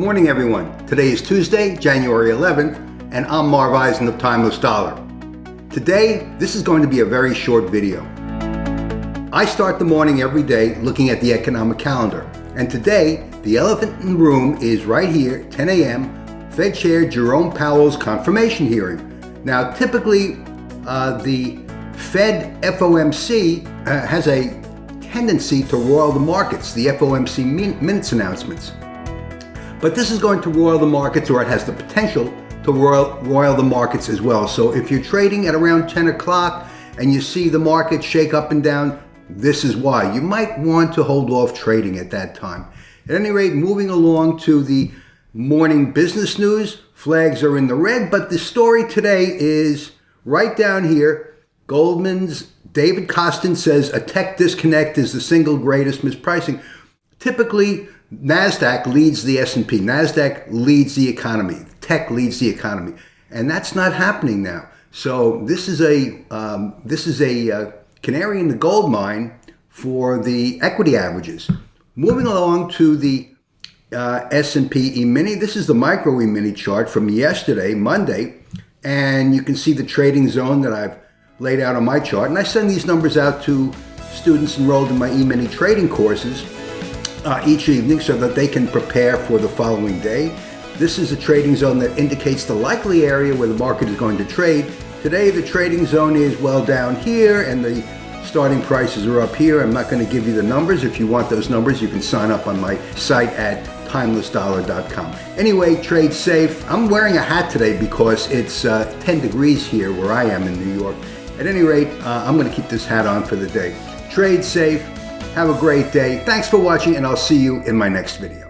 morning, everyone. Today is Tuesday, January 11th, and I'm Marv Eisen of Timeless Dollar. Today, this is going to be a very short video. I start the morning every day looking at the economic calendar, and today, the elephant in the room is right here, 10 a.m., Fed Chair Jerome Powell's confirmation hearing. Now, typically, the Fed FOMC has a tendency to roil the markets, the FOMC minutes announcements. But this is going to roil the markets, or it has the potential to roil the markets as well. So if you're trading at around 10 o'clock and you see the market shake up and down, this is why. You might want to hold off trading at that time. At any rate, moving along to the morning business news, flags are in the red, but the story today is right down here. Goldman's David Kostin says a tech disconnect is the single greatest mispricing. Typically, NASDAQ leads the S&P. NASDAQ leads the economy. Tech leads the economy. And that's not happening now. So this is a canary in the gold mine for the equity averages. Moving along to the S&P E-mini. This is the micro E-mini chart from yesterday, Monday. And you can see the trading zone that I've laid out on my chart. And I send these numbers out to students enrolled in my E-mini trading courses each evening so that they can prepare for the following day. This is a trading zone that indicates the likely area where the market is going to trade. Today the trading zone is well down here and the starting prices are up here. I'm not going to give you the numbers. If you want those numbers, you can sign up on my site at timelessdollar.com. Anyway, trade safe. I'm wearing a hat today because it's 10 degrees here where I am in New York. At any rate, I'm going to keep this hat on for the day. Trade safe. Have a great day. Thanks for watching, and I'll see you in my next video.